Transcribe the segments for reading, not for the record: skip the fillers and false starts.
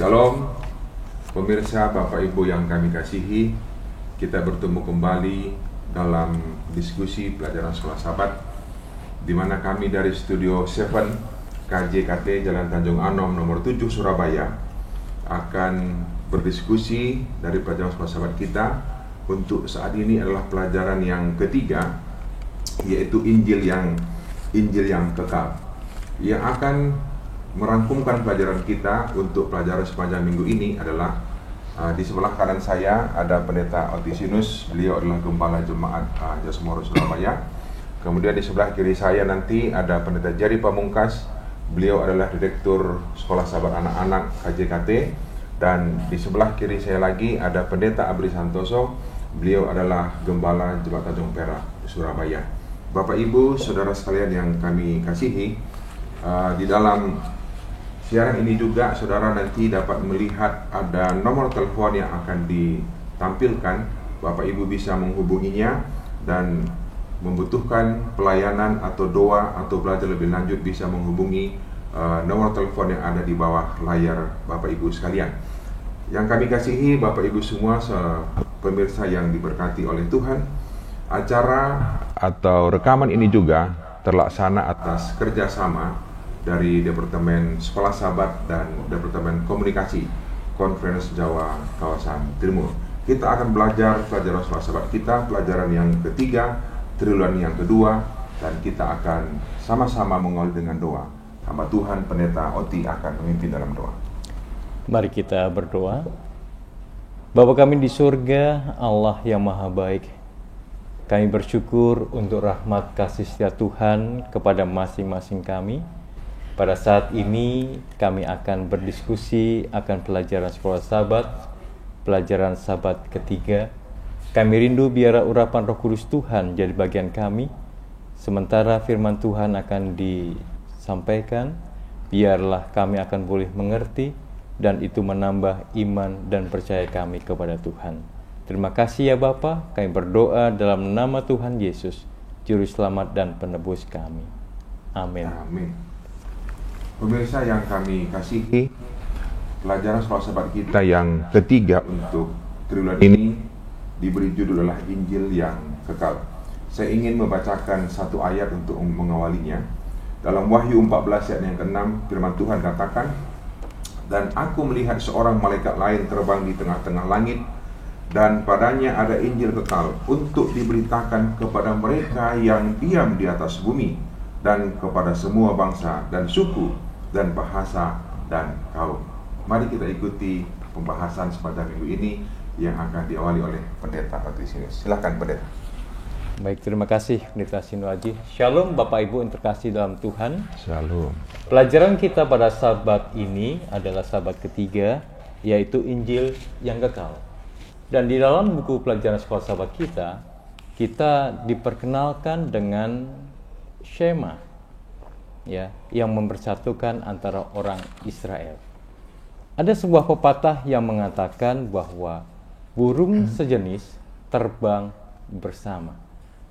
Shalom, pemirsa Bapak Ibu yang kami kasihi. Kita bertemu kembali dalam diskusi pelajaran sekolah Sabat, di mana kami dari Studio 7 KJKT Jalan Tanjung Anom nomor 7 Surabaya akan berdiskusi dari pelajaran sekolah Sabat kita. Untuk saat ini adalah pelajaran yang ketiga, yaitu Injil yang kekal, yang akan merangkumkan pelajaran kita. Untuk pelajaran sepanjang minggu ini adalah di sebelah kanan saya ada Pendeta Otisinus, beliau adalah Gembala Jemaat Jasmoro Surabaya. Kemudian di sebelah kiri saya nanti ada Pendeta Jerry Pamungkas, beliau adalah Direktur Sekolah Sahabat Anak-anak KJKT. Dan di sebelah kiri saya lagi ada Pendeta Abri Santoso, beliau adalah Gembala Jemaat Tanjung Perak Surabaya. Bapak Ibu, saudara sekalian yang kami kasihi, di dalam siaran ini juga saudara nanti dapat melihat ada nomor telepon yang akan ditampilkan. Bapak Ibu bisa menghubunginya, dan membutuhkan pelayanan atau doa atau belajar lebih lanjut bisa menghubungi nomor telepon yang ada di bawah layar Bapak Ibu sekalian. Yang kami kasihi Bapak Ibu semua, pemirsa yang diberkati oleh Tuhan, acara atau rekaman ini juga terlaksana atas kerjasama dari Departemen Sekolah Sahabat dan Departemen Komunikasi Conference Jawa Kawasan Timur. Kita akan belajar pelajaran Sekolah Sahabat kita, pelajaran yang ketiga, triwulan yang kedua, dan kita akan sama-sama mengawali dengan doa. Hamba Tuhan Pendeta Oti akan memimpin dalam doa. Mari kita berdoa. Bapa kami di surga, Allah yang maha baik, kami bersyukur untuk rahmat kasih setia Tuhan kepada masing-masing kami. Pada saat ini kami akan berdiskusi akan pelajaran sekolah Sabat, pelajaran Sabat ketiga. Kami rindu biarlah urapan Roh Kudus Tuhan jadi bagian kami. Sementara firman Tuhan akan disampaikan, biarlah kami akan boleh mengerti, dan itu menambah iman dan percaya kami kepada Tuhan. Terima kasih ya Bapa, kami berdoa dalam nama Tuhan Yesus, Juru Selamat dan Penebus kami. Amin. Amin. Pemirsa yang kami kasihi, pelajaran sekolah Sabat kita yang ketiga untuk triwulan ini diberi judul adalah Injil yang kekal. Saya ingin membacakan satu ayat untuk mengawalinya. Dalam Wahyu 14 ayat yang ke-6, firman Tuhan katakan, "Dan aku melihat seorang malaikat lain terbang di tengah-tengah langit, dan padanya ada Injil kekal untuk diberitakan kepada mereka yang diam di atas bumi, dan kepada semua bangsa dan suku dan bahasa dan kaum." Mari kita ikuti pembahasan sepanjang minggu ini yang akan diawali oleh Pendeta Otisinus. Silakan Pendeta. Baik, terima kasih Pendeta Sinuaji. Shalom Bapak Ibu yang terkasih dalam Tuhan. Shalom. Pelajaran kita pada Sabat ini adalah Sabat ketiga, yaitu Injil yang kekal. Dan di dalam buku pelajaran sekolah Sabat kita diperkenalkan dengan Shema, ya, yang mempersatukan antara orang Israel. Ada sebuah pepatah yang mengatakan bahwa burung sejenis terbang bersama.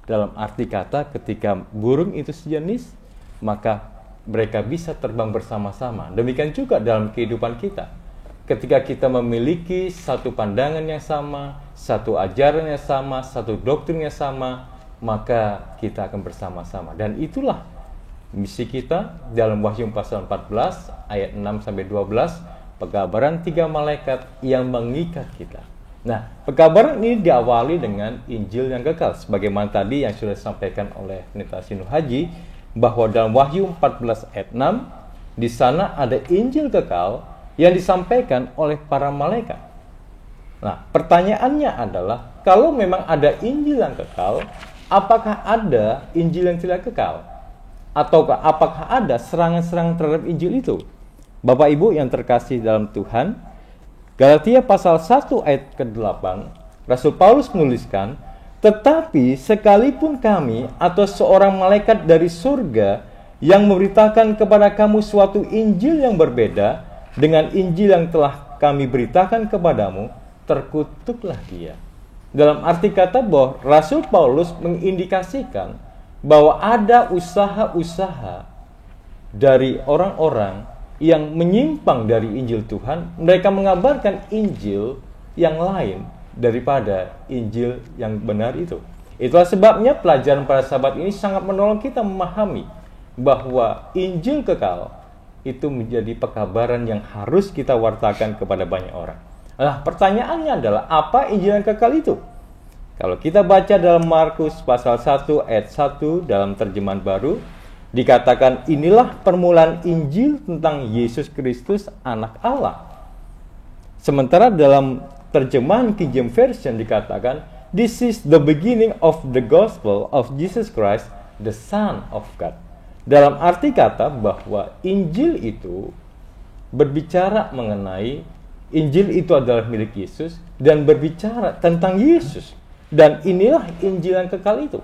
Dalam arti kata, ketika burung itu sejenis, maka mereka bisa terbang bersama-sama. Demikian juga dalam kehidupan kita. Ketika kita memiliki satu pandangan yang sama, satu ajaran yang sama, satu doktrin yang sama, maka kita akan bersama-sama. Dan itulah misi kita dalam Wahyu pasal 14 ayat 6-12, pekabaran 3 malaikat yang mengikat kita. Nah, pekabaran ini diawali dengan Injil yang kekal, sebagaimana tadi yang sudah disampaikan oleh Pendeta Sinu Haji, bahwa dalam Wahyu 14 ayat 6, di sana ada Injil kekal yang disampaikan oleh para malaikat. Nah, pertanyaannya adalah, kalau memang ada Injil yang kekal, apakah ada Injil yang tidak kekal? Ataukah apakah ada serangan-serangan terhadap Injil itu? Bapak Ibu yang terkasih dalam Tuhan, Galatia pasal 1 ayat ke-8, Rasul Paulus menuliskan, "Tetapi sekalipun kami atau seorang malaikat dari surga yang memberitakan kepada kamu suatu Injil yang berbeda dengan Injil yang telah kami beritakan kepadamu, terkutuklah dia." Dalam arti kata bahwa Rasul Paulus mengindikasikan bahwa ada usaha-usaha dari orang-orang yang menyimpang dari Injil Tuhan, mereka mengabarkan Injil yang lain daripada Injil yang benar itu. Itulah sebabnya pelajaran para sahabat ini sangat menolong kita memahami bahwa Injil kekal itu menjadi pekabaran yang harus kita wartakan kepada banyak orang. Nah, pertanyaannya adalah apa Injil yang kekal itu? Kalau kita baca dalam Markus pasal 1 ayat 1 dalam terjemahan baru, dikatakan inilah permulaan Injil tentang Yesus Kristus anak Allah. Sementara dalam terjemahan King James Version dikatakan, this is the beginning of the gospel of Jesus Christ, the Son of God. Dalam arti kata bahwa Injil itu berbicara mengenai, Injil itu adalah milik Yesus dan berbicara tentang Yesus. Dan inilah Injil yang kekal itu.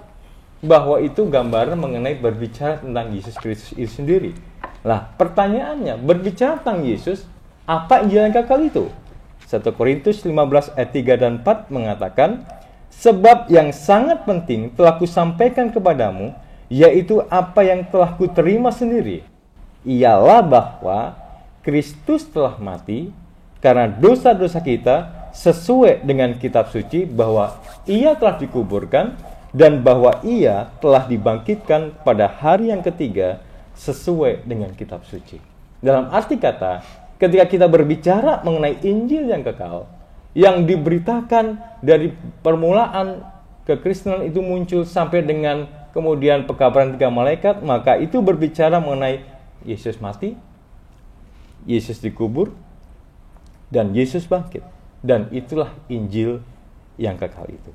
Bahwa itu gambaran mengenai berbicara tentang Yesus Kristus itu sendiri. Nah, pertanyaannya, berbicara tentang Yesus, apa Injil yang kekal itu? 1 Korintus 15 ayat 3 dan 4 mengatakan, sebab yang sangat penting telah kusampaikan kepadamu, yaitu apa yang telah kuterima sendiri, ialah bahwa Kristus telah mati karena dosa-dosa kita, sesuai dengan kitab suci bahwa ia telah dikuburkan dan bahwa ia telah dibangkitkan pada hari yang ketiga sesuai dengan kitab suci. Dalam arti kata, ketika kita berbicara mengenai Injil yang kekal, yang diberitakan dari permulaan kekristenan itu muncul sampai dengan kemudian pekabaran 3 malaikat, maka itu berbicara mengenai Yesus mati, Yesus dikubur, dan Yesus bangkit. Dan itulah Injil yang kekal itu.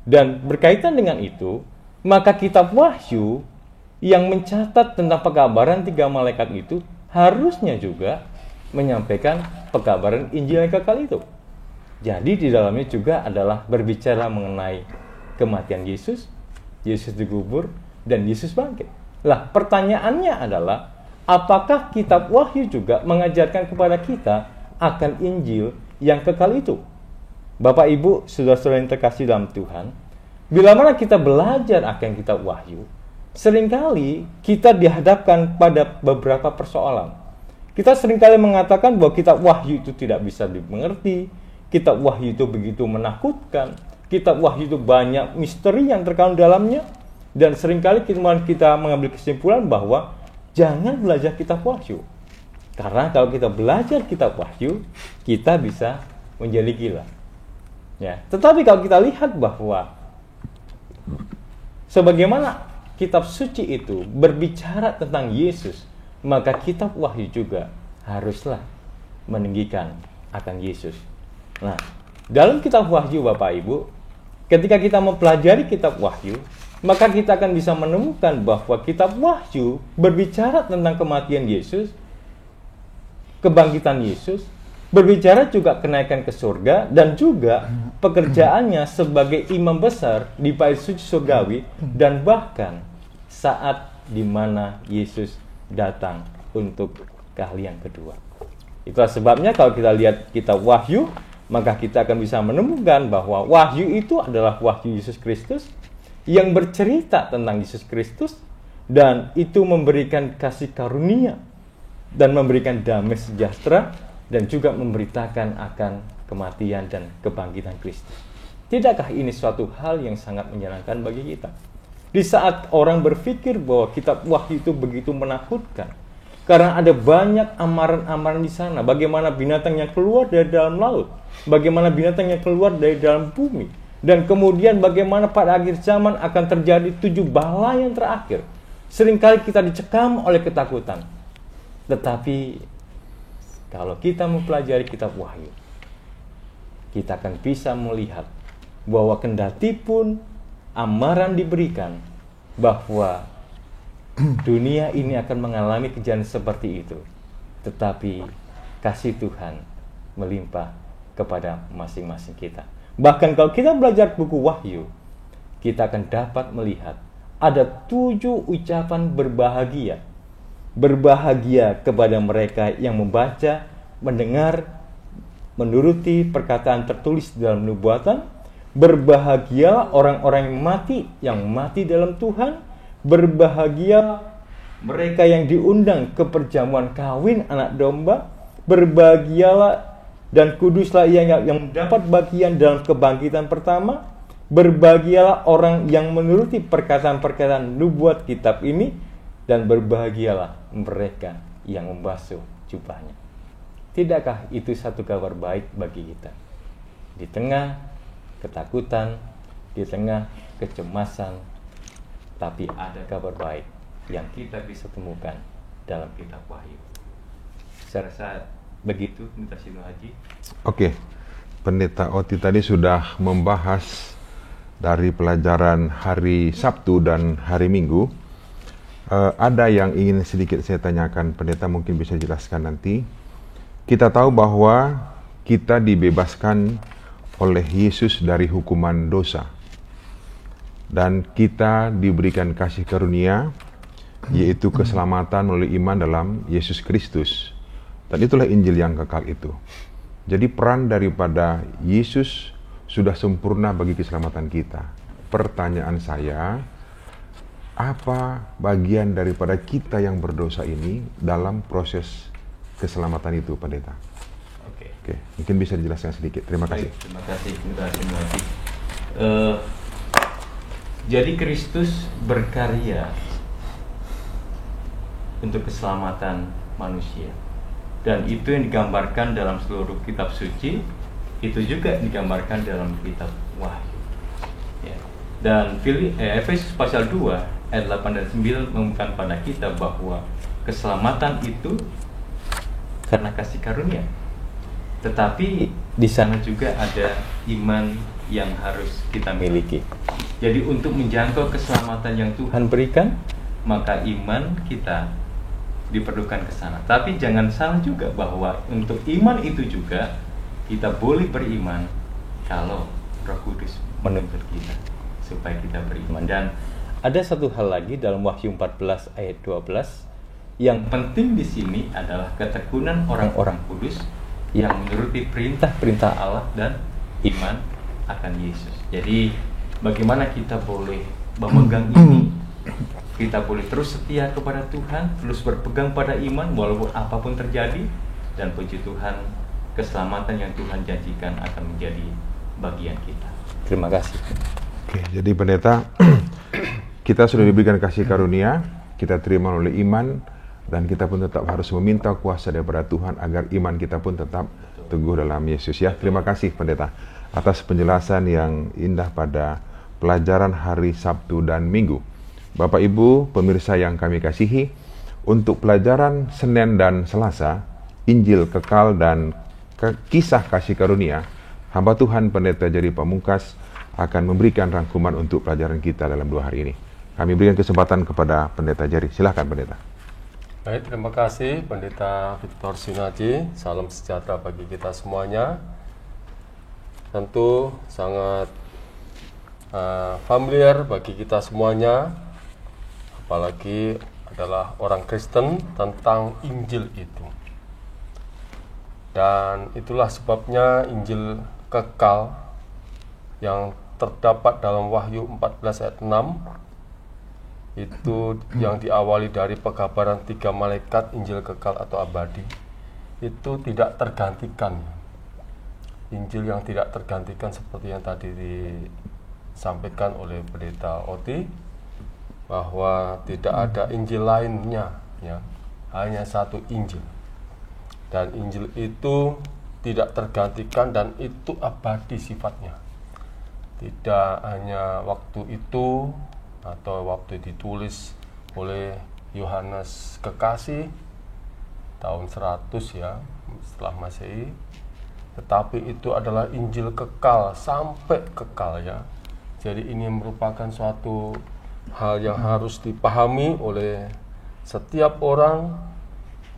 Dan berkaitan dengan itu, maka kitab Wahyu yang mencatat tentang pekabaran 3 malaikat itu harusnya juga menyampaikan pekabaran Injil yang kekal itu. Jadi di dalamnya juga adalah berbicara mengenai kematian Yesus, Yesus dikubur, dan Yesus bangkit. Lah, pertanyaannya adalah, apakah kitab Wahyu juga mengajarkan kepada kita akan Injil yang kekal itu? Bapak, Ibu, saudara-saudara yang terkasih dalam Tuhan, bila mana kita belajar akan kitab Wahyu, seringkali kita dihadapkan pada beberapa persoalan. Kita seringkali mengatakan bahwa kitab Wahyu itu tidak bisa dimengerti, kitab Wahyu itu begitu menakutkan, kitab Wahyu itu banyak misteri yang terkandung dalamnya, dan seringkali kita mengambil kesimpulan bahwa jangan belajar kitab Wahyu. Karena kalau kita belajar kitab Wahyu, kita bisa menjadi gila. Ya, tetapi kalau kita lihat bahwa sebagaimana kitab suci itu berbicara tentang Yesus, maka kitab Wahyu juga haruslah meninggikan akan Yesus. Nah, dalam kitab Wahyu Bapak Ibu, ketika kita mempelajari kitab Wahyu, maka kita akan bisa menemukan bahwa kitab Wahyu berbicara tentang kematian Yesus, kebangkitan Yesus, berbicara juga kenaikan ke surga, dan juga pekerjaannya sebagai imam besar di bait suci surgawi, dan bahkan saat di mana Yesus datang untuk kali yang kedua. Itulah sebabnya kalau kita lihat kitab Wahyu, maka kita akan bisa menemukan bahwa Wahyu itu adalah Wahyu Yesus Kristus yang bercerita tentang Yesus Kristus, dan itu memberikan kasih karunia dan memberikan damai sejahtera, dan juga memberitakan akan kematian dan kebangkitan Kristus. Tidakkah ini suatu hal yang sangat menyenangkan bagi kita? Di saat orang berpikir bahwa kitab Wahyu itu begitu menakutkan, karena ada banyak amaran-amaran di sana, bagaimana binatang yang keluar dari dalam laut, bagaimana binatang yang keluar dari dalam bumi, dan kemudian bagaimana pada akhir zaman akan terjadi 7 bala yang terakhir. Seringkali kita dicekam oleh ketakutan. Tetapi kalau kita mempelajari kitab Wahyu, kita akan bisa melihat bahwa kendati pun amaran diberikan bahwa dunia ini akan mengalami kejadian seperti itu, tetapi kasih Tuhan melimpah kepada masing-masing kita. Bahkan kalau kita belajar buku Wahyu, kita akan dapat melihat ada 7 ucapan berbahagia. Berbahagia kepada mereka yang membaca, mendengar, menuruti perkataan tertulis dalam nubuatan. Berbahagia orang-orang yang mati dalam Tuhan. Berbahagia mereka yang diundang ke perjamuan kawin anak domba, berbahagialah dan kuduslah yang mendapat bagian dalam kebangkitan pertama. Berbahagialah orang yang menuruti perkataan-perkataan nubuat kitab ini, dan berbahagialah mereka yang membasuh jubahnya. Tidakkah itu satu kabar baik bagi kita? Di tengah ketakutan, di tengah kecemasan, tapi ada kabar baik yang kita bisa temukan dalam kitab Wahyu. Saya rasa begitu, Pendeta Sino Haji. Oke, Pendeta Oti tadi sudah membahas dari pelajaran hari Sabtu dan hari Minggu. Ada yang ingin sedikit saya tanyakan, Pendeta mungkin bisa jelaskan nanti. Kita tahu bahwa kita dibebaskan oleh Yesus dari hukuman dosa, dan kita diberikan kasih karunia, yaitu keselamatan melalui iman dalam Yesus Kristus. Dan itulah Injil yang kekal itu. Jadi peran daripada Yesus sudah sempurna bagi keselamatan kita. Pertanyaan saya, apa bagian daripada kita yang berdosa ini dalam proses keselamatan itu, Pendeta? Oke, mungkin bisa dijelaskan sedikit. Terima kasih. Terima kasih. Jadi Kristus berkarya untuk keselamatan manusia, dan itu yang digambarkan dalam seluruh kitab suci, itu juga digambarkan dalam kitab Wahyu. Ya. Dan Efesus pasal 2 ayat 8 dan 9 mengumumkan pada kita bahwa keselamatan itu karena kasih karunia. Tetapi di sana juga ada iman yang harus kita miliki. Jadi untuk menjangkau keselamatan yang Tuhan berikan, maka iman kita diperlukan ke sana. Tapi jangan salah juga bahwa untuk iman itu juga kita boleh beriman kalau Roh Kudus menuntut kita supaya kita beriman. Dan ada satu hal lagi dalam Wahyu 14 ayat 12 yang penting di sini adalah ketekunan orang-orang kudus yang menuruti perintah-perintah Allah dan iman akan Yesus. Jadi bagaimana kita boleh memegang ini? Kita boleh terus setia kepada Tuhan, terus berpegang pada iman walaupun apapun terjadi, dan puji Tuhan, keselamatan yang Tuhan janjikan akan menjadi bagian kita. Terima kasih. Oke, jadi Pendeta, kita sudah diberikan kasih karunia, kita terima oleh iman, dan kita pun tetap harus meminta kuasa daripada Tuhan agar iman kita pun tetap teguh dalam Yesus, ya. Terima kasih Pendeta atas penjelasan yang indah pada pelajaran hari Sabtu dan Minggu. Bapak Ibu pemirsa yang kami kasihi, untuk pelajaran Senin dan Selasa, Injil kekal dan kisah kasih karunia, hamba Tuhan Pendeta Jerry Pamungkas akan memberikan rangkuman untuk pelajaran kita dalam 2 hari ini. Kami berikan kesempatan kepada Pendeta Jerry. Silakan Pendeta. Baik, terima kasih Pendeta Victor Sino Haji. Salam sejahtera bagi kita semuanya. Tentu sangat familiar bagi kita semuanya, apalagi adalah orang Kristen, tentang Injil itu. Dan itulah sebabnya Injil kekal yang terdapat dalam Wahyu 14 ayat 6 itu yang diawali dari pekabaran 3 malaikat, Injil kekal atau abadi, itu tidak tergantikan. Injil yang tidak tergantikan seperti yang tadi disampaikan oleh Pendeta Oti, bahwa tidak ada Injil lainnya, ya, hanya satu Injil. Dan Injil itu tidak tergantikan dan itu abadi sifatnya. Tidak hanya waktu itu atau waktu ditulis oleh Yohanes Kekasih tahun 100 ya setelah Masehi, tetapi itu adalah Injil kekal sampai kekal, ya. Jadi ini merupakan suatu hal yang harus dipahami oleh setiap orang,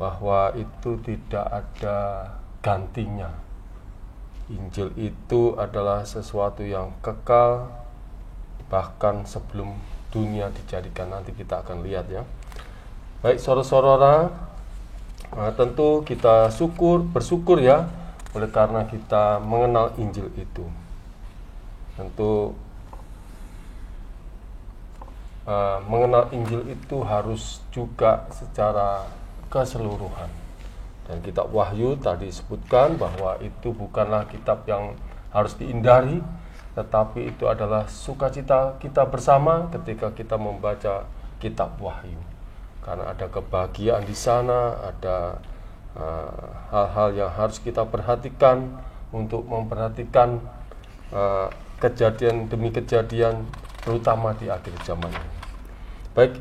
bahwa itu tidak ada gantinya. Injil itu adalah sesuatu yang kekal bahkan sebelum dunia dijadikan. Nanti kita akan lihat, ya. Baik saudara-saudara, tentu kita bersyukur ya, oleh karena kita mengenal Injil itu. Tentu mengenal Injil itu harus juga secara keseluruhan. Dan kitab Wahyu tadi disebutkan bahwa itu bukanlah kitab yang harus dihindari, tetapi itu adalah sukacita kita bersama ketika kita membaca kitab Wahyu. Karena ada kebahagiaan di sana, ada hal-hal yang harus kita perhatikan untuk memperhatikan kejadian demi kejadian, terutama di akhir zaman ini. Baik,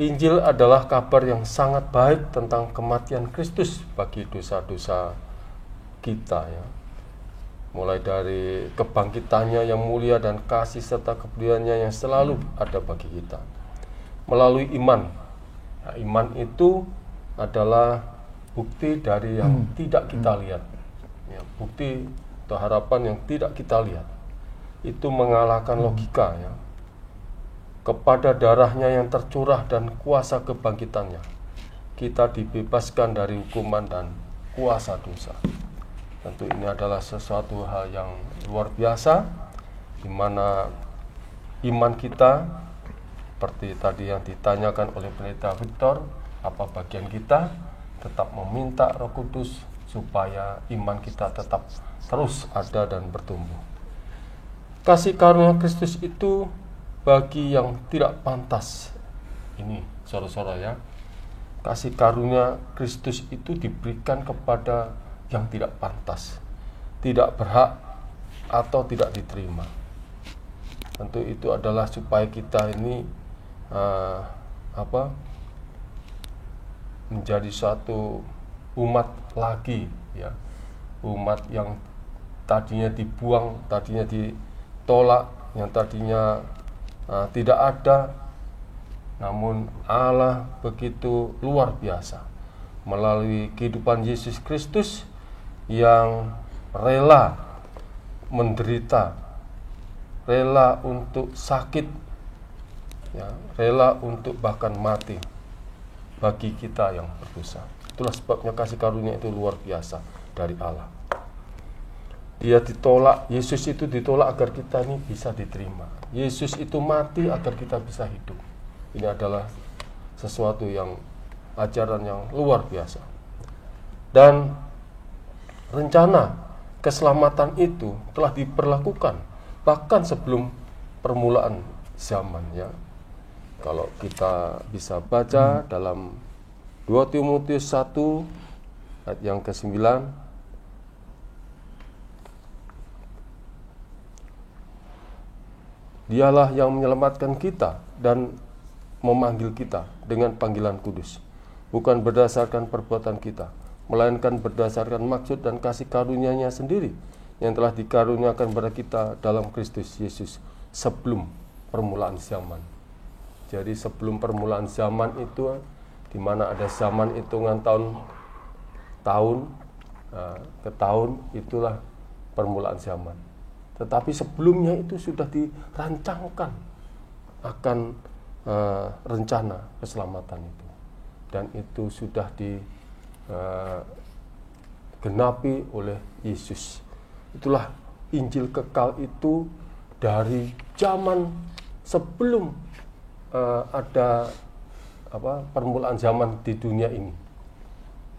Injil adalah kabar yang sangat baik tentang kematian Kristus bagi dosa-dosa kita, ya. Mulai dari kebangkitannya yang mulia dan kasih serta kepeduliannya yang selalu ada bagi kita. Melalui iman. Nah, iman itu adalah bukti dari yang tidak kita lihat. Ya, bukti atau harapan yang tidak kita lihat. Itu mengalahkan logika, ya. Kepada darahnya yang tercurah dan kuasa kebangkitannya, kita dibebaskan dari hukuman dan kuasa dosa. Tentu ini adalah sesuatu hal yang luar biasa, di mana iman kita, seperti tadi yang ditanyakan oleh Pendeta Victor, apa bagian kita, tetap meminta Roh Kudus supaya iman kita tetap terus ada dan bertumbuh. Kasih karunia Kristus itu bagi yang tidak pantas. Ini saudara-saudara, ya. Kasih karunia Kristus itu diberikan kepada yang tidak pantas, tidak berhak atau tidak diterima. Tentu itu adalah supaya kita ini menjadi suatu umat lagi, ya. Umat yang tadinya dibuang, tadinya ditolak, yang tadinya tidak ada, namun Allah begitu luar biasa melalui kehidupan Yesus Kristus yang rela menderita, rela untuk sakit, ya, rela untuk bahkan mati bagi kita yang berdosa. Itulah sebabnya kasih karunia itu luar biasa dari Allah. Dia ditolak, Yesus itu ditolak agar kita ini bisa diterima. Yesus itu mati agar kita bisa hidup. Ini adalah sesuatu yang ajaran yang luar biasa. Dan rencana keselamatan itu telah diperlakukan bahkan sebelum permulaan zaman, ya. Kalau kita bisa baca dalam 2 Timotius 1 ayat yang ke-9, Dialah yang menyelamatkan kita dan memanggil kita dengan panggilan kudus, bukan berdasarkan perbuatan kita, melainkan berdasarkan maksud dan kasih karunia-Nya sendiri yang telah dikaruniakan kepada kita dalam Kristus Yesus sebelum permulaan zaman. Jadi sebelum permulaan zaman itu, di mana ada zaman hitungan tahun ke tahun, itulah permulaan zaman. Tetapi sebelumnya itu sudah dirancangkan akan rencana keselamatan itu, dan itu sudah digenapi oleh Yesus. Itulah Injil kekal itu dari zaman sebelum ada permulaan zaman di dunia ini,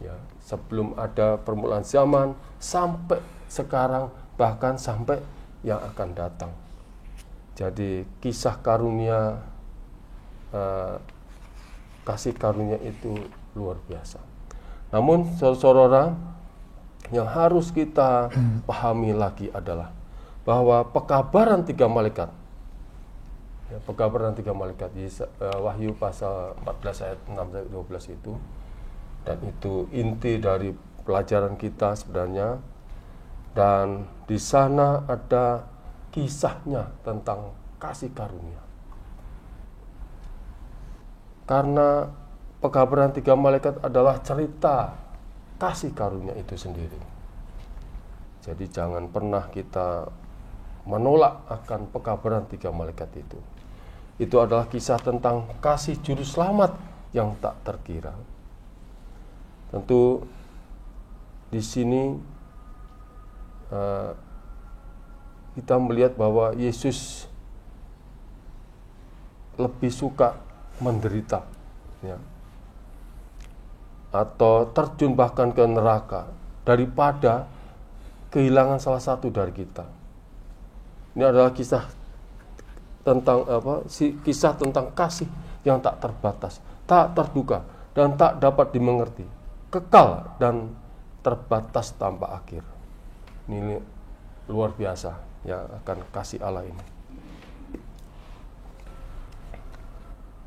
ya, sebelum ada permulaan zaman sampai sekarang, bahkan sampai yang akan datang. Jadi kisah karunia, kasih karunia itu luar biasa. Namun saudara-saudara, yang harus kita pahami lagi adalah bahwa pekabaran 3 malaikat, ya, pekabaran 3 malaikat Wahyu pasal 14 ayat 6-12 itu, dan itu inti dari pelajaran kita sebenarnya. Dan di sana ada kisahnya tentang kasih karunia. Karena pekabaran 3 malaikat adalah cerita kasih karunia itu sendiri. Jadi jangan pernah kita menolak akan pekabaran 3 malaikat itu. Itu adalah kisah tentang kasih juru selamat yang tak terkira. Tentu di sini kita melihat bahwa Yesus lebih suka menderita, ya, atau terjun bahkan ke neraka daripada kehilangan salah satu dari kita. Ini adalah kisah tentang kisah tentang kasih yang tak terbatas, tak terduga, dan tak dapat dimengerti, kekal dan terbatas tanpa akhir. Ini luar biasa ya akan kasih Allah ini.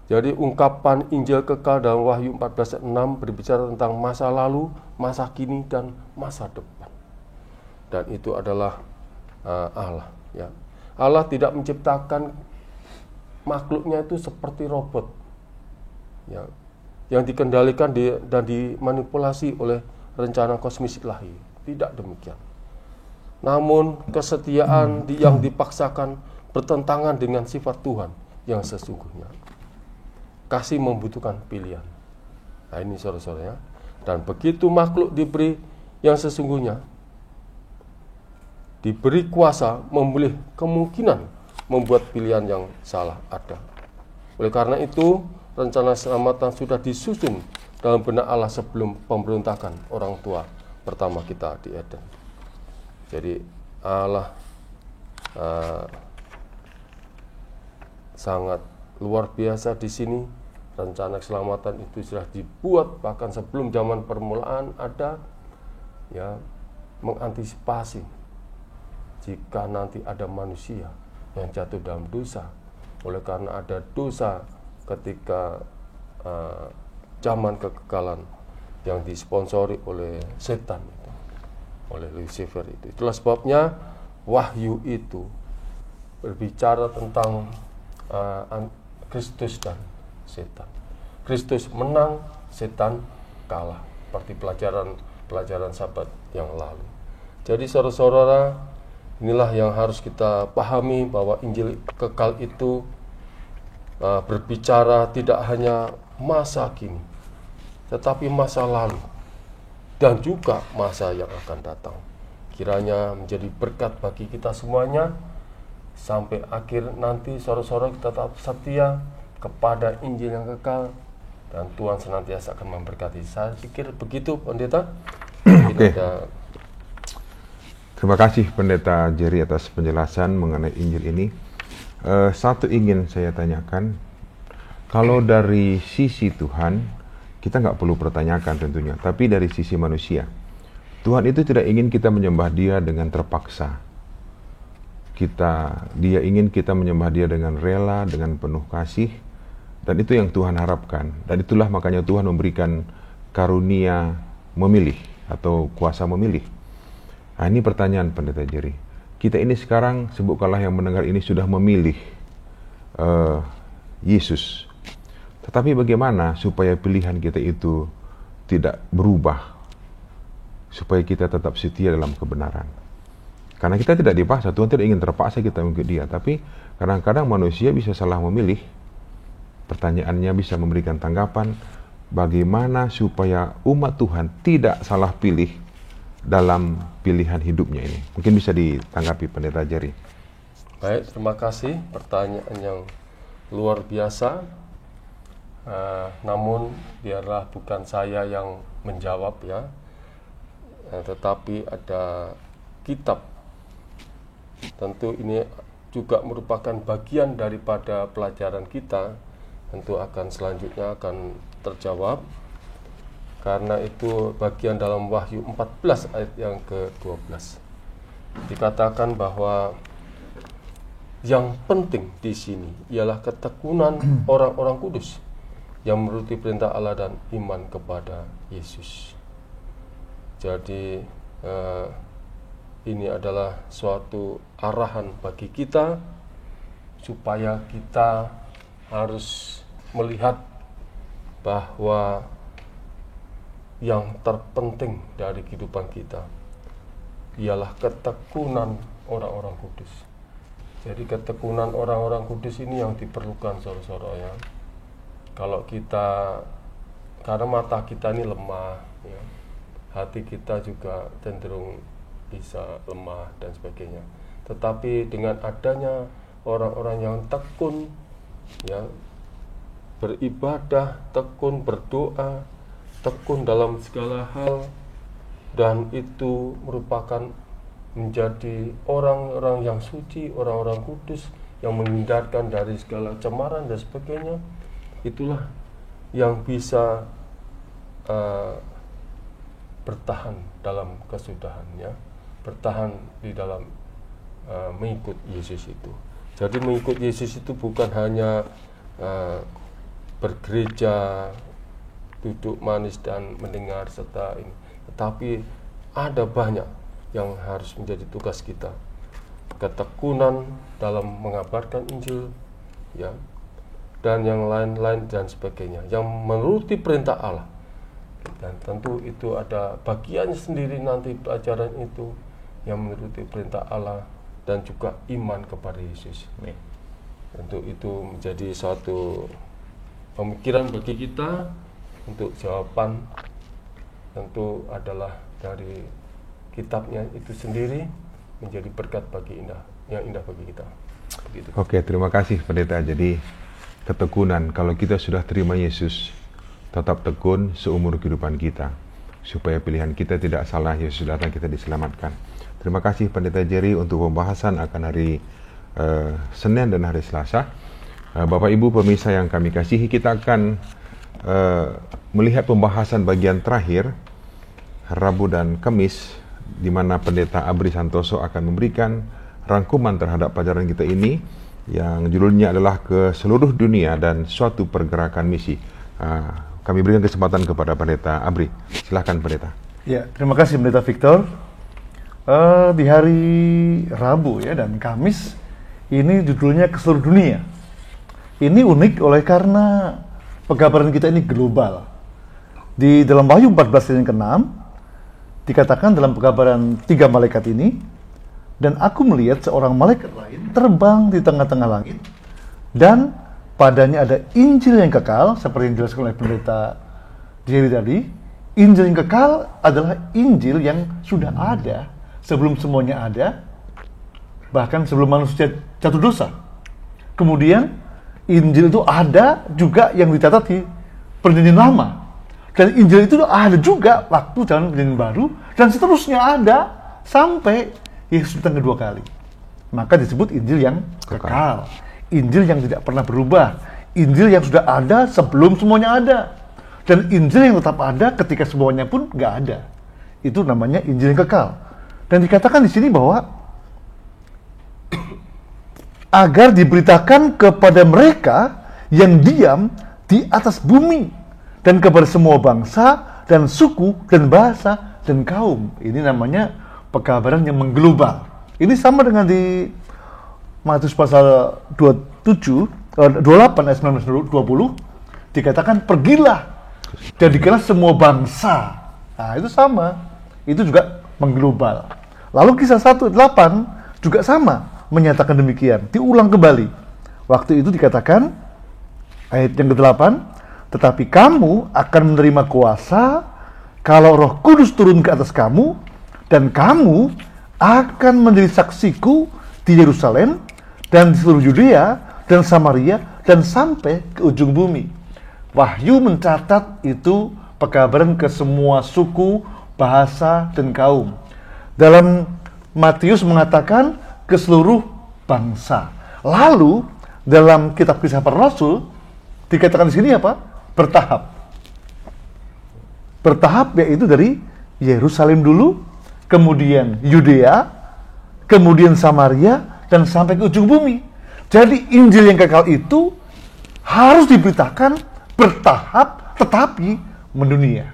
Jadi ungkapan Injil kekal dalam Wahyu 14:6 berbicara tentang masa lalu, masa kini, dan masa depan. Dan itu adalah Allah. Ya. Allah tidak menciptakan makhluknya itu seperti robot, ya, yang dikendalikan dan dimanipulasi oleh rencana kosmis ilahi. Tidak demikian. Namun kesetiaan yang dipaksakan bertentangan dengan sifat Tuhan yang sesungguhnya. Kasih membutuhkan pilihan. Nah ini saudara-saudara ya. Dan begitu makhluk diberi yang sesungguhnya, diberi kuasa memilih, kemungkinan membuat pilihan yang salah ada. Oleh karena itu, rencana keselamatan sudah disusun dalam benak Allah sebelum pemberontakan orang tua pertama kita di Eden. Jadi Allah sangat luar biasa di sini. Rencana keselamatan itu sudah dibuat bahkan sebelum zaman permulaan ada, ya, mengantisipasi jika nanti ada manusia yang jatuh dalam dosa. Oleh karena ada dosa ketika zaman kekekalan yang disponsori oleh setan itu, oleh Lucifer itu. Itulah sebabnya Wahyu itu berbicara tentang Kristus dan setan. Kristus menang, setan kalah. Seperti pelajaran Sabat yang lalu. Jadi saudara-saudara, inilah yang harus kita pahami bahwa Injil kekal itu berbicara tidak hanya masa kini, tetapi masa lalu dan juga masa yang akan datang. Kiranya menjadi berkat bagi kita semuanya sampai akhir nanti. Saudara-saudara, kita tetap setia kepada Injil yang kekal dan Tuhan senantiasa akan memberkati. Saya pikir begitu, Pendeta. Oke. Terima kasih Pendeta Jerry atas penjelasan mengenai Injil ini. Satu ingin saya tanyakan, kalau dari sisi Tuhan kita nggak perlu pertanyakan tentunya, tapi dari sisi manusia, Tuhan itu tidak ingin kita menyembah Dia dengan terpaksa. Dia ingin kita menyembah Dia dengan rela, dengan penuh kasih, dan itu yang Tuhan harapkan. Dan itulah makanya Tuhan memberikan karunia memilih atau kuasa memilih. Nah, ini pertanyaan Pendeta Jerry. Kita ini sekarang, sebutkanlah yang mendengar ini sudah memilih Yesus. Tetapi bagaimana supaya pilihan kita itu tidak berubah, supaya kita tetap setia dalam kebenaran? Karena kita tidak dipaksa, Tuhan tidak ingin terpaksa kita mengikut Dia. Tapi kadang-kadang manusia bisa salah memilih. Pertanyaannya bisa memberikan tanggapan, bagaimana supaya umat Tuhan tidak salah pilih dalam pilihan hidupnya ini. Mungkin bisa ditanggapi Pendeta Jerry. Baik, terima kasih. Pertanyaan yang luar biasa. Namun biarlah bukan saya yang menjawab ya, tetapi ada kitab. Tentu ini juga merupakan bagian daripada pelajaran kita. Tentu akan selanjutnya akan terjawab. Karena itu bagian dalam Wahyu 14 ayat yang ke-12. Dikatakan bahwa yang penting di sini ialah ketekunan orang-orang kudus yang menuruti perintah Allah dan iman kepada Yesus. Jadi ini adalah suatu arahan bagi kita supaya kita harus melihat bahwa yang terpenting dari kehidupan kita ialah ketekunan orang-orang kudus. Jadi ketekunan orang-orang kudus ini yang diperlukan, saudara-saudara ya. Kalau kita, karena mata kita ini lemah ya, hati kita juga cenderung bisa lemah dan sebagainya. Tetapi dengan adanya orang-orang yang tekun ya, beribadah, tekun berdoa, tekun dalam segala hal, dan itu merupakan menjadi orang-orang yang suci, orang-orang kudus yang menghindarkan dari segala cemaran dan sebagainya. Itulah yang bisa bertahan dalam kesudahannya, bertahan di dalam mengikut Yesus itu. Jadi mengikut Yesus itu bukan hanya bergereja, duduk manis dan mendengar serta ini, tetapi ada banyak yang harus menjadi tugas kita. Ketekunan dalam mengabarkan Injil, ya, dan yang lain-lain dan sebagainya, yang menuruti perintah Allah. Dan tentu itu ada bagiannya sendiri nanti pelajaran itu yang menuruti perintah Allah dan juga iman kepada Yesus. Tentu itu menjadi suatu pemikiran bagi kita. Untuk jawaban tentu adalah dari kitabnya itu sendiri, menjadi berkat bagi yang indah bagi kita. Begitu. Oke, terima kasih Pendeta. Jadi ketekunan, kalau kita sudah terima Yesus, tetap tekun seumur kehidupan kita, supaya pilihan kita tidak salah. Yesus datang, kita diselamatkan. Terima kasih Pendeta Jerry untuk pembahasan akan hari Senin dan hari Selasa. Bapak Ibu pemirsa yang kami kasihi, kita akan melihat pembahasan bagian terakhir Rabu dan Kamis, di mana Pendeta Abri Santoso akan memberikan rangkuman terhadap pelajaran kita ini yang judulnya adalah Ke Seluruh Dunia dan Suatu Pergerakan Misi. Kami berikan kesempatan kepada Pendeta Abri. Silakan Pendeta. Ya, terima kasih Pendeta Victor. Di hari Rabu ya dan Kamis ini judulnya Ke Seluruh Dunia. Ini unik oleh karena pegabaran kita ini global. Di dalam Wahyu 14 ayat ke-6 dikatakan dalam pegabaran 3 malaikat ini, dan aku melihat seorang malaikat lain terbang di tengah-tengah langit, dan padanya ada Injil yang kekal, seperti yang dijelaskan oleh Pendeta Jerry tadi. Injil yang kekal adalah Injil yang sudah ada sebelum semuanya ada, bahkan sebelum manusia jatuh dosa. Kemudian Injil itu ada juga yang dicatat di Perjanjian Lama, dan Injil itu ada juga waktu zaman Perjanjian Baru, dan seterusnya ada sampai Yesus datang kedua kali. Maka disebut Injil yang kekal, Injil yang tidak pernah berubah, Injil yang sudah ada sebelum semuanya ada, dan Injil yang tetap ada ketika semuanya pun nggak ada. Itu namanya Injil yang kekal. Dan dikatakan di sini bahwa agar diberitakan kepada mereka yang diam di atas bumi, dan kepada semua bangsa dan suku dan bahasa dan kaum. Ini namanya pekabaran yang mengglobal. Ini sama dengan di Matius pasal 28 ayat 19-20 dikatakan pergilah dan jadikanlah semua bangsa. Nah itu sama, itu juga mengglobal. Lalu kisah 1:8 juga sama, menyatakan demikian, diulang kembali. Waktu itu dikatakan, ayat yang ke-8, tetapi kamu akan menerima kuasa kalau Roh Kudus turun ke atas kamu, dan kamu akan menjadi saksiku di Yerusalem dan di seluruh Yudea dan Samaria dan sampai ke ujung bumi. Wahyu mencatat itu pekabaran ke semua suku, bahasa, dan kaum. Dalam Matius mengatakan ke seluruh bangsa. Lalu dalam kitab Kisah Para Rasul dikatakan di sini apa? Bertahap. Bertahap yaitu dari Yerusalem dulu, kemudian Yudea, kemudian Samaria, dan sampai ke ujung bumi. Jadi Injil yang kekal itu harus diberitakan bertahap tetapi mendunia.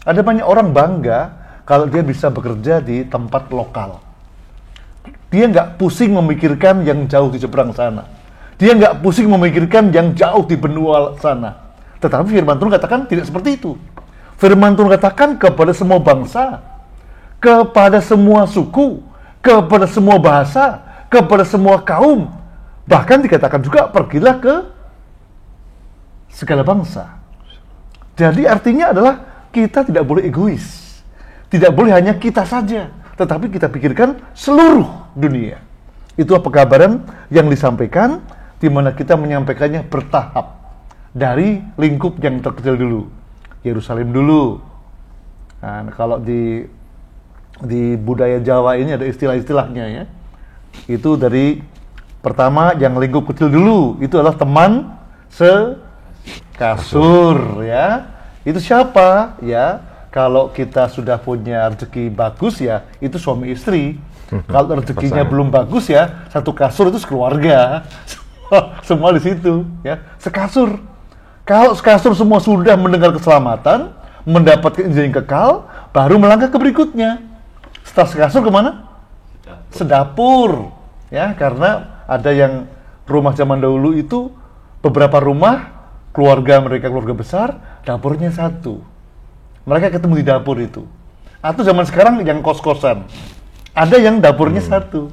Ada banyak orang bangga kalau dia bisa bekerja di tempat lokal. Dia nggak pusing memikirkan yang jauh di seberang sana. Dia nggak pusing memikirkan yang jauh di benua sana. Tetapi firman Tuhan katakan tidak seperti itu. Firman Tuhan katakan kepada semua bangsa, kepada semua suku, kepada semua bahasa, kepada semua kaum. Bahkan dikatakan juga pergilah ke segala bangsa. Jadi artinya adalah kita tidak boleh egois. Tidak boleh hanya kita saja, tetapi kita pikirkan seluruh dunia. Itulah pekabaran yang disampaikan di mana kita menyampaikannya bertahap dari lingkup yang terkecil dulu, Yerusalem dulu. Nah, kalau di budaya Jawa ini ada istilah-istilahnya ya. Itu dari pertama yang lingkup kecil dulu, itu adalah teman sekasur ya. Itu siapa ya? Kalau kita sudah punya rezeki bagus ya, itu suami istri. Kalau rezekinya belum bagus ya, satu kasur itu sekeluarga. Semua di situ ya. Sekasur. Kalau sekasur semua sudah mendengar keselamatan, mendapatkan Injil yang kekal, baru melangkah ke berikutnya. Setelah sekasur kemana? Sedapur. Ya, karena ada yang rumah zaman dahulu itu beberapa rumah, keluarga mereka keluarga besar, dapurnya satu. Mereka ketemu di dapur itu. Atau zaman sekarang yang kos-kosan, ada yang dapurnya satu.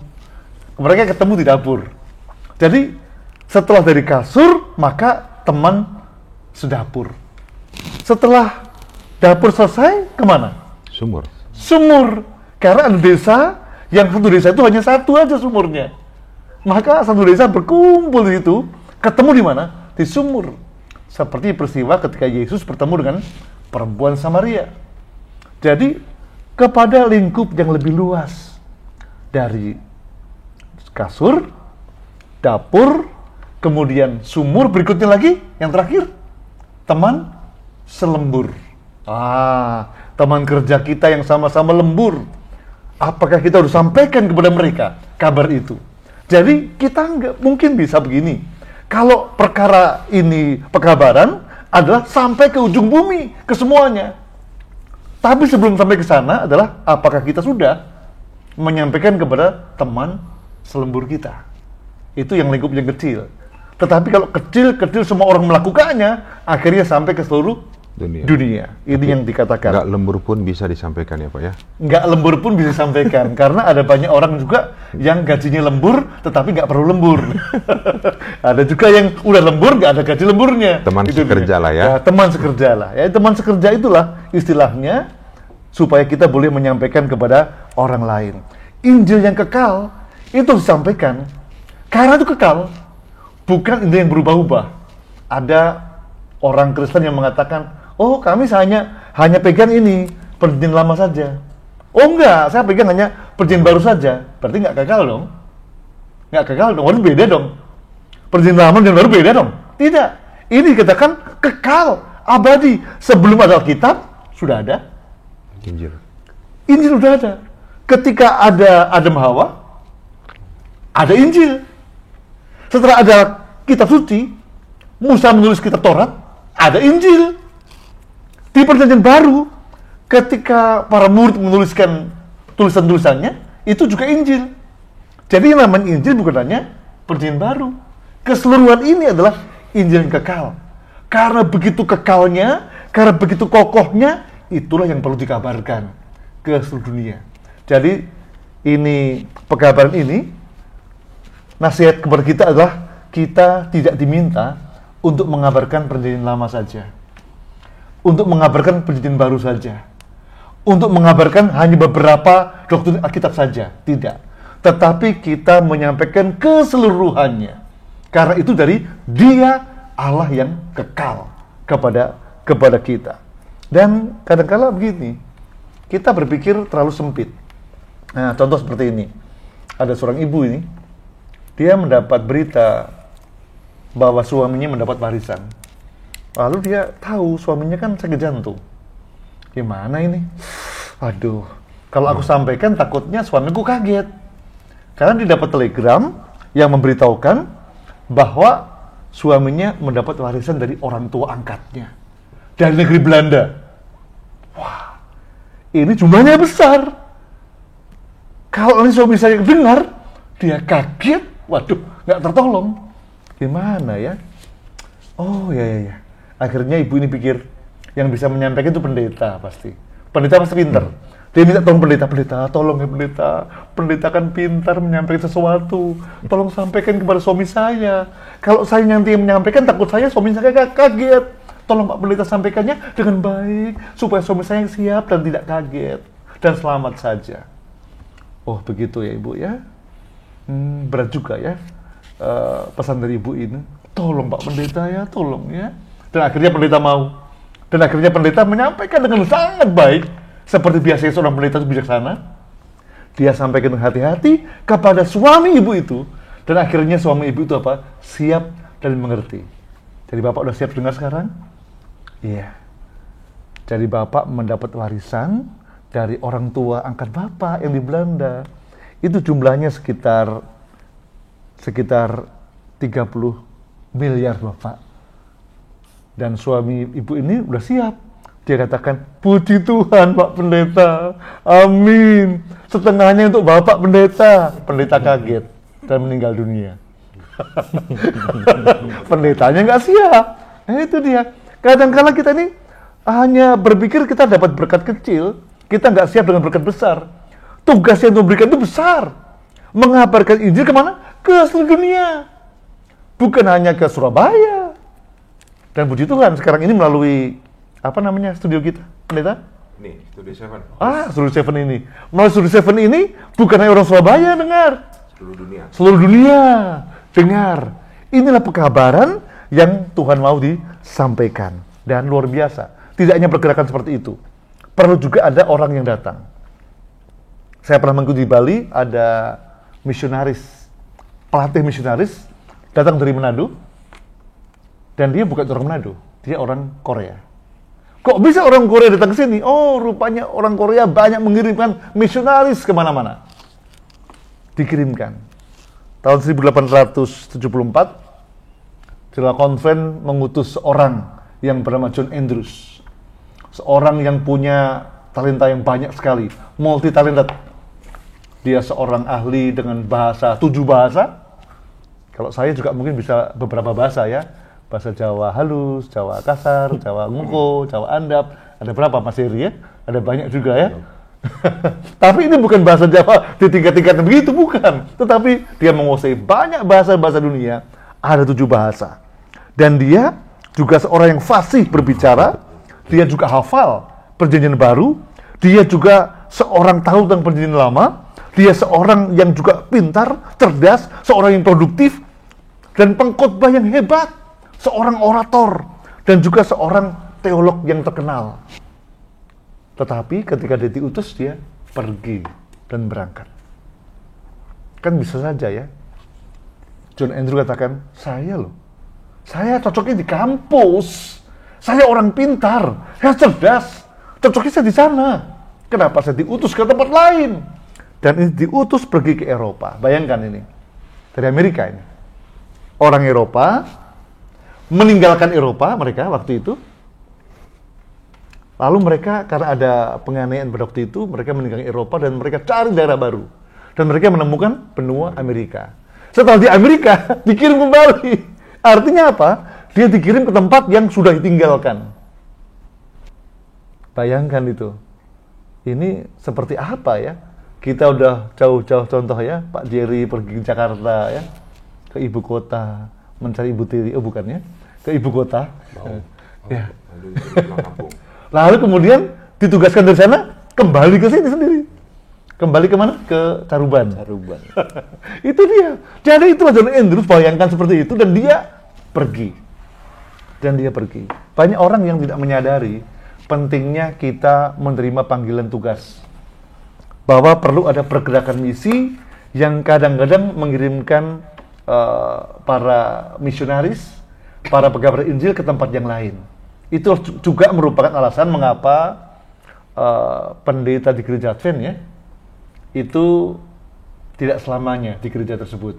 Mereka ketemu di dapur. Jadi setelah dari kasur, maka teman sedapur. Setelah dapur selesai, kemana? Sumur. Sumur. Karena ada desa, yang satu desa itu hanya satu aja sumurnya. Maka satu desa berkumpul di situ, ketemu di mana? Di sumur. Seperti peristiwa ketika Yesus bertemu dengan perempuan Samaria. Jadi, kepada lingkup yang lebih luas dari kasur, dapur, kemudian sumur, berikutnya lagi, yang terakhir, teman selembur. Teman kerja kita yang sama-sama lembur. Apakah kita harus sampaikan kepada mereka kabar itu? Jadi kita nggak mungkin bisa begini. Kalau perkara ini pekabaran adalah sampai ke ujung bumi, ke semuanya. Tapi sebelum sampai ke sana adalah apakah kita sudah menyampaikan kepada teman selembur kita? Itu yang lingkup yang kecil. Tetapi kalau kecil-kecil semua orang melakukannya, akhirnya sampai ke seluruh dunia. Ini yang dikatakan. Nggak lembur pun bisa disampaikan ya Pak ya? Nggak lembur pun bisa disampaikan. Karena ada banyak orang juga yang gajinya lembur, tetapi nggak perlu lembur. Ada juga yang udah lembur, nggak ada gaji lemburnya. Teman itu sekerja lah ya. Teman sekerja lah. Ya, teman sekerja itulah istilahnya, supaya kita boleh menyampaikan kepada orang lain. Injil yang kekal, itu disampaikan. Karena itu kekal. Bukan Injil yang berubah-ubah. Ada orang Kristen yang mengatakan, oh kami hanya pegang ini, perjanjian lama saja. Oh enggak, saya pegang hanya perjanjian baru saja. Berarti nggak kekal dong? Nggak kekal dong, harus beda dong. Perjanjian lama dan baru beda dong? Tidak. Ini dikatakan kekal, abadi. Sebelum ada Alkitab, sudah ada Injil. Injil sudah ada. Ketika ada Adam Hawa, ada Injil. Setelah ada kitab suci, Musa menulis kitab Taurat, ada Injil. Di perjanjian baru, ketika para murid menuliskan tulisan-tulisannya, itu juga Injil. Jadi yang namanya Injil bukan hanya perjanjian baru. Keseluruhan ini adalah Injil yang kekal. Karena begitu kekalnya, karena begitu kokohnya, itulah yang perlu dikabarkan ke seluruh dunia. Jadi ini pekabaran ini, nasihat kepada kita adalah kita tidak diminta untuk mengabarkan perjanjian lama saja, untuk mengabarkan perjanjian baru saja, untuk mengabarkan hanya beberapa doktrin Alkitab saja, tidak. Tetapi kita menyampaikan keseluruhannya, karena itu dari Dia Allah yang kekal kepada kita. Dan kadang-kala begini, kita berpikir terlalu sempit. Nah, contoh seperti ini, ada seorang ibu ini, dia mendapat berita bahwa suaminya mendapat warisan. Lalu dia tahu suaminya kan sakit jantung. Gimana ini? Aduh, kalau aku sampaikan takutnya suamiku kaget. Karena dia dapat telegram yang memberitahukan bahwa suaminya mendapat warisan dari orang tua angkatnya. Dari negeri Belanda. Wah, ini jumlahnya besar. Kalau ini suami saya dengar, dia kaget. Waduh, nggak tertolong. Gimana ya? Oh ya. Akhirnya ibu ini pikir, yang bisa menyampaikan itu pendeta pasti. Pendeta pasti pintar. Dia minta tolong pendeta, tolong ya pendeta kan pintar menyampaikan sesuatu. Tolong sampaikan kepada suami saya. Kalau saya nanti menyampaikan, takut suami saya kaget. Tolong Pak Pendeta sampaikannya dengan baik, supaya suami saya siap dan tidak kaget. Dan selamat saja. Oh begitu ya Ibu ya. Berat juga ya. pesan dari ibu ini, tolong Pak Pendeta ya, tolong ya. Dan akhirnya pendeta mau. Dan akhirnya pendeta menyampaikan dengan sangat baik, seperti biasanya seorang pendeta itu bijaksana. Dia sampaikan dengan hati-hati kepada suami ibu itu. Dan akhirnya suami ibu itu apa? Siap dan mengerti. Jadi Bapak udah siap dengar sekarang? Iya. Jadi Bapak mendapat warisan dari orang tua angkat Bapak yang di Belanda. Itu jumlahnya sekitar 30 miliar Bapak. Dan suami ibu ini udah siap. Dia katakan, puji Tuhan Pak Pendeta, amin. Setengahnya untuk Bapak Pendeta. Pendeta kaget dan meninggal dunia. Pendetanya nggak siap. Itu dia. Kadang-kadang kita ini hanya berpikir kita dapat berkat kecil, kita nggak siap dengan berkat besar. Tugas yang diberikan itu besar. Mengabarkan Injil kemana? Ke seluruh dunia. Bukan hanya ke Surabaya. Dan puji Tuhan, sekarang ini melalui, studio kita, pendeta? Nih, Studio 7. Studio 7 ini. Melalui Studio 7 ini, bukan hanya orang Surabaya dengar. Seluruh dunia. Seluruh dunia dengar. Inilah pekabaran yang Tuhan mau disampaikan. Dan luar biasa. Tidak hanya pergerakan seperti itu. Perlu juga ada orang yang datang. Saya pernah mengikuti di Bali, ada misionaris, pelatih misionaris, datang dari Manado. Dan dia bukan orang Manado, dia orang Korea. Kok bisa orang Korea datang ke sini? Oh, rupanya orang Korea banyak mengirimkan misionaris kemana-mana. Dikirimkan. Tahun 1874, General Convent mengutus seorang yang bernama John Andrews. Seorang yang punya talenta yang banyak sekali, multi talented. Dia seorang ahli dengan bahasa, 7 bahasa. Kalau saya juga mungkin bisa beberapa bahasa ya. Bahasa Jawa halus, Jawa kasar, Jawa nguko, Jawa andap. Ada berapa Mas Heri ya? Ada banyak juga ya. Tapi ini bukan bahasa Jawa di tingkat-tingkat begitu, bukan. Tetapi dia menguasai banyak bahasa-bahasa dunia. Ada 7 bahasa. Dan dia juga seorang yang fasih berbicara. Dia juga hafal Perjanjian Baru. Dia juga seorang tahu tentang Perjanjian Lama. Dia seorang yang juga pintar, cerdas, seorang yang produktif, dan pengkhotbah yang hebat. Seorang orator, dan juga seorang teolog yang terkenal. Tetapi ketika dia diutus, dia pergi dan berangkat. Kan bisa saja ya. John Andrew katakan, saya cocoknya di kampus. Saya orang pintar, saya cerdas. Cocoknya saya di sana. Kenapa saya diutus ke tempat lain? Dan ini diutus pergi ke Eropa. Bayangkan ini. Dari Amerika ini. Orang Eropa meninggalkan Eropa mereka waktu itu. Lalu mereka karena ada penganiayaan pada waktu itu, mereka meninggalkan Eropa dan mereka cari daerah baru. Dan mereka menemukan benua Amerika. Setelah di Amerika, dikirim kembali. Artinya apa? Dia dikirim ke tempat yang sudah ditinggalkan. Bayangkan itu. Ini seperti apa ya? Kita udah jauh-jauh contoh ya, Pak Jerry pergi ke Jakarta ya, ke ibu kota, mencari ibu tiri, bukan ya? Ke ibu kota. Ya. Lalu kemudian ditugaskan dari sana kembali ke sini sendiri. Kembali kemana? Ke Caruban. Itu dia. Jadi itulah John Andrews, bayangkan seperti itu, dan dia pergi. Banyak orang yang tidak menyadari pentingnya kita menerima panggilan tugas. Bahwa perlu ada pergerakan misi yang kadang-kadang mengirimkan para misionaris, para pekabar Injil ke tempat yang lain. Itu juga merupakan alasan mengapa pendeta di gereja Advent ya, itu tidak selamanya di gereja tersebut.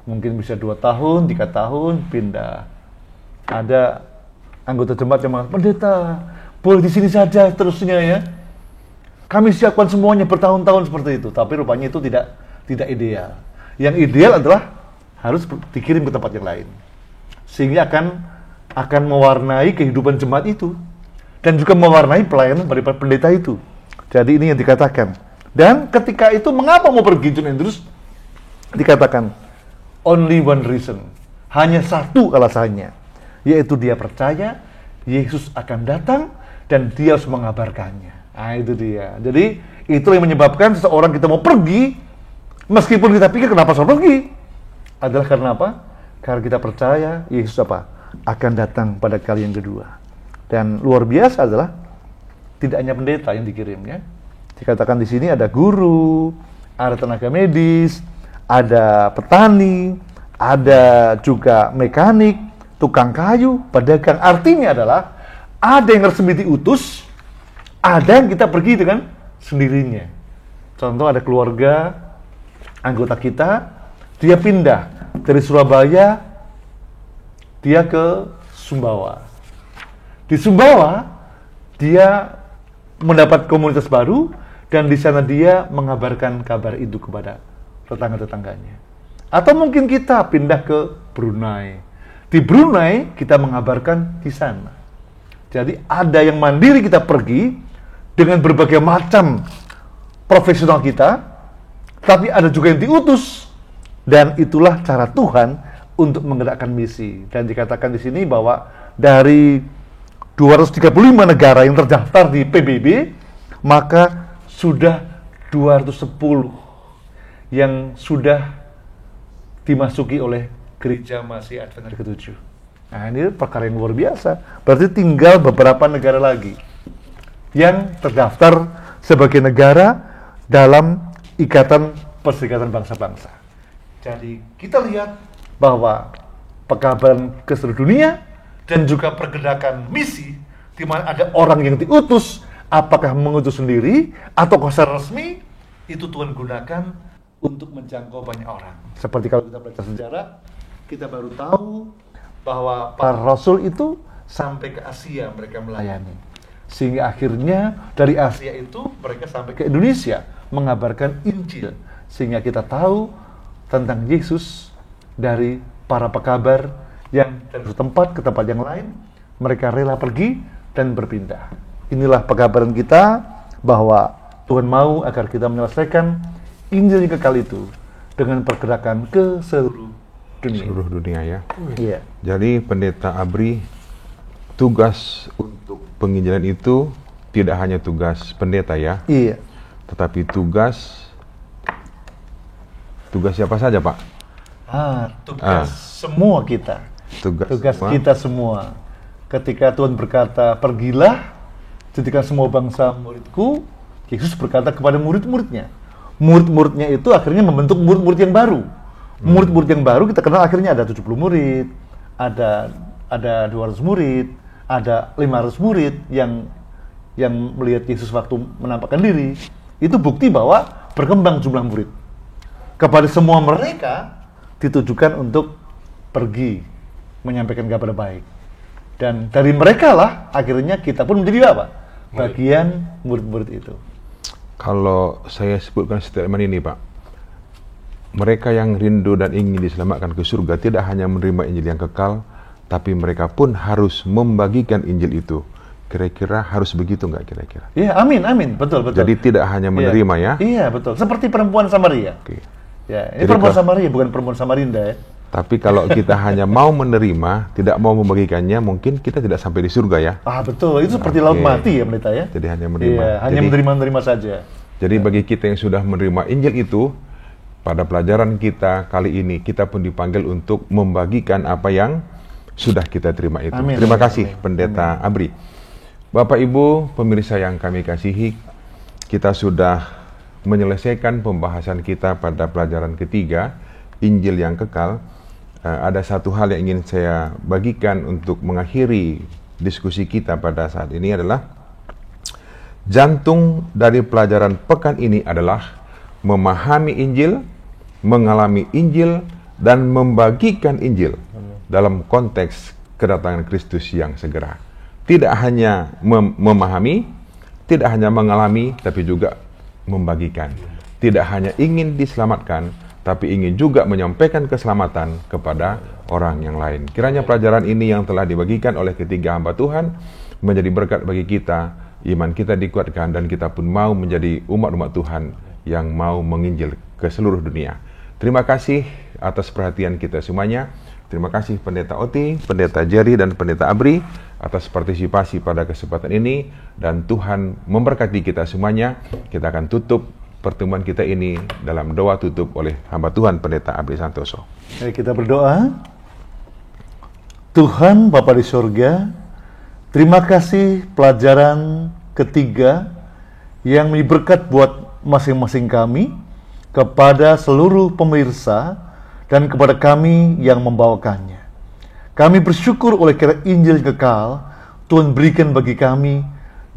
Mungkin bisa 2 tahun, 3 tahun, pindah. Ada anggota jemaat yang mengatakan, pendeta, boleh di sini saja terusnya ya. Kami siapkan semuanya bertahun-tahun seperti itu. Tapi rupanya itu tidak ideal. Yang ideal adalah harus dikirim ke tempat yang lain. Sehingga akan mewarnai kehidupan jemaat itu. Dan juga mewarnai pelayanan daripada pendeta itu. Jadi ini yang dikatakan. Dan ketika itu mengapa mau pergi John Andrews? Dikatakan only one reason. Hanya satu alasannya. Yaitu dia percaya Yesus akan datang dan dia harus mengabarkannya. Nah itu dia. Jadi itu yang menyebabkan seseorang kita mau pergi, meskipun kita pikir kenapa harus pergi. adalah karena apa? Karena kita percaya Yesus akan datang pada kali yang kedua. Dan luar biasa adalah tidak hanya pendeta yang dikirimnya. Dikatakan di sini ada guru, ada tenaga medis, ada petani, ada juga mekanik, tukang kayu, pedagang. Artinya adalah ada yang resmi diutus, ada yang kita pergi dengan sendirinya. Contoh ada keluarga anggota kita, dia pindah dari Surabaya, dia ke Sumbawa. Di Sumbawa, dia mendapat komunitas baru, dan di sana dia mengabarkan kabar itu kepada tetangga-tetangganya. Atau mungkin kita pindah ke Brunei. Di Brunei, kita mengabarkan di sana. Jadi ada yang mandiri kita pergi dengan berbagai macam profesional kita, tapi ada juga yang diutus. Dan itulah cara Tuhan untuk menggerakkan misi. Dan dikatakan di sini bahwa dari 235 negara yang terdaftar di PBB, maka sudah 210 yang sudah dimasuki oleh Gereja Masih Advent ke-7. Nah, ini perkara yang luar biasa. Berarti tinggal beberapa negara lagi yang terdaftar sebagai negara dalam Ikatan Perserikatan Bangsa-Bangsa. Jadi kita lihat bahwa pekabaran ke seluruh dunia dan juga pergerakan misi, di mana ada orang yang diutus, apakah mengutus sendiri atau secara resmi, itu Tuhan gunakan untuk menjangkau banyak orang. Seperti kalau kita belajar sejarah, kita baru tahu bahwa para rasul itu sampai ke Asia mereka melayani. Sehingga akhirnya dari Asia itu mereka sampai ke Indonesia mengabarkan Injil. Sehingga kita tahu tentang Yesus dari para pekabar yang dari satu tempat ke tempat yang lain, mereka rela pergi dan berpindah. Inilah pekabaran kita bahwa Tuhan mau agar kita menyelesaikan Injil yang kekal itu dengan pergerakan ke seluruh dunia. Seluruh dunia ya. Iya. Jadi Pendeta Abri, tugas untuk penginjilan itu tidak hanya tugas pendeta ya, Iya. tetapi tugas siapa saja Pak? Tugas semua kita. Tugas semua. kita semua. Ketika Tuhan berkata, pergilah, jadikan semua bangsa muridku, Yesus berkata kepada murid-muridnya. Murid-muridnya itu akhirnya membentuk murid-murid yang baru. Murid-murid yang baru kita kenal akhirnya ada 70 murid, ada 200 murid, ada 500 murid yang melihat Yesus waktu menampakkan diri. Itu bukti bahwa berkembang jumlah murid. Kepada semua mereka ditujukan untuk pergi menyampaikan kabar baik. Dan dari mereka lah akhirnya kita pun menjadi apa? Bagian murid-murid itu. Kalau saya sebutkan statement ini Pak, mereka yang rindu dan ingin diselamatkan ke surga tidak hanya menerima Injil yang kekal, tapi mereka pun harus membagikan Injil itu. Kira-kira harus begitu nggak kira-kira? Iya, amin, betul. Jadi tidak hanya menerima ya? Iya, betul. Seperti perempuan Samaria. Oke. Ya, ini Jadi perempuan Samaria, bukan perempuan Samarinda ya. Tapi kalau kita hanya mau menerima, tidak mau membagikannya, mungkin kita tidak sampai di surga ya? Betul. Itu seperti laut mati ya, pendeta ya. Jadi hanya menerima. Iya, hanya menerima saja. Jadi bagi kita yang sudah menerima Injil itu, pada pelajaran kita kali ini, kita pun dipanggil untuk membagikan apa yang sudah kita terima itu. Amin. Terima kasih Pendeta Abri. Bapak Ibu pemirsa yang kami kasihi, kita sudah menyelesaikan pembahasan kita pada pelajaran ketiga, Injil yang kekal. Ada satu hal yang ingin saya bagikan untuk mengakhiri diskusi kita pada saat ini adalah jantung dari pelajaran pekan ini adalah memahami Injil, mengalami Injil, dan membagikan Injil dalam konteks kedatangan Kristus yang segera. Tidak hanya memahami, tidak hanya mengalami, tapi juga membagikan. Tidak hanya ingin diselamatkan, tapi ingin juga menyampaikan keselamatan kepada orang yang lain. Kiranya pelajaran ini yang telah dibagikan oleh ketiga hamba Tuhan menjadi berkat bagi kita, iman kita dikuatkan, dan kita pun mau menjadi umat-umat Tuhan yang mau menginjil ke seluruh dunia. Terima kasih atas perhatian kita semuanya. Terima kasih Pendeta Oti, Pendeta Jerry, dan Pendeta Abri atas partisipasi pada kesempatan ini, dan Tuhan memberkati kita semuanya. Kita akan tutup pertemuan kita ini dalam doa tutup oleh hamba Tuhan Pendeta Abdi Santoso. Mari kita berdoa. Tuhan Bapa di surga, terima kasih pelajaran ketiga yang menjadi berkat buat masing-masing kami, kepada seluruh pemirsa, dan kepada kami yang membawakannya. Kami bersyukur oleh kiranya Injil yang kekal Tuhan berikan bagi kami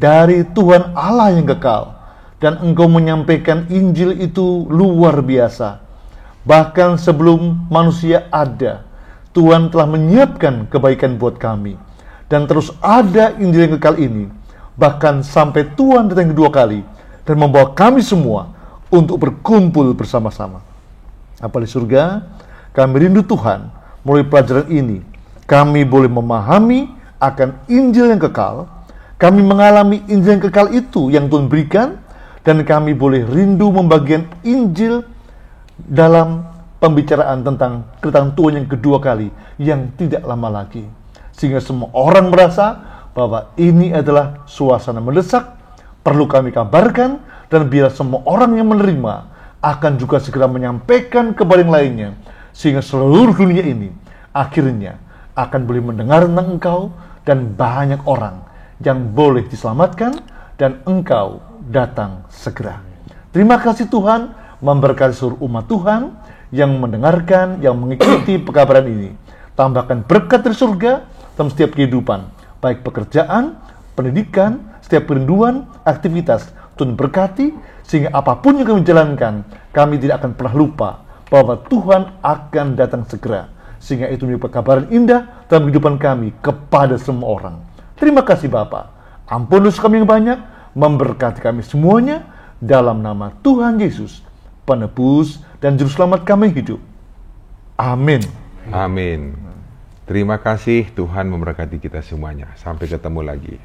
dari Tuhan Allah yang kekal, dan Engkau menyampaikan Injil itu luar biasa. Bahkan sebelum manusia ada, Tuhan telah menyiapkan kebaikan buat kami, dan terus ada Injil yang kekal ini, bahkan sampai Tuhan datang kedua kali dan membawa kami semua untuk berkumpul bersama-sama. Apa di surga, kami rindu Tuhan, melalui pelajaran ini kami boleh memahami akan Injil yang kekal, kami mengalami Injil yang kekal itu yang Tuhan berikan, dan kami boleh rindu membagikan Injil dalam pembicaraan tentang kedatangan Tuhan yang kedua kali yang tidak lama lagi, sehingga semua orang merasa bahwa ini adalah suasana mendesak, perlu kami kabarkan, dan biar semua orang yang menerima akan juga segera menyampaikan kepada yang lainnya, sehingga seluruh dunia ini akhirnya akan boleh mendengar tentang Engkau, dan banyak orang yang boleh diselamatkan, dan Engkau datang segera. Terima kasih Tuhan, memberkati seluruh umat Tuhan yang mendengarkan, yang mengikuti pekabaran ini. Tambahkan berkat dari surga dalam setiap kehidupan, baik pekerjaan, pendidikan, setiap kerinduan, aktivitas. Tuhan berkati, sehingga apapun yang kami jalankan, kami tidak akan pernah lupa bahwa Tuhan akan datang segera. Sehingga itu menjadi pekabaran indah dalam kehidupan kami kepada semua orang. Terima kasih Bapa. Ampun dosa kami yang banyak, memberkati kami semuanya, dalam nama Tuhan Yesus, penebus dan juru selamat kami hidup. Amin. Amin. Terima kasih, Tuhan memberkati kita semuanya. Sampai ketemu lagi.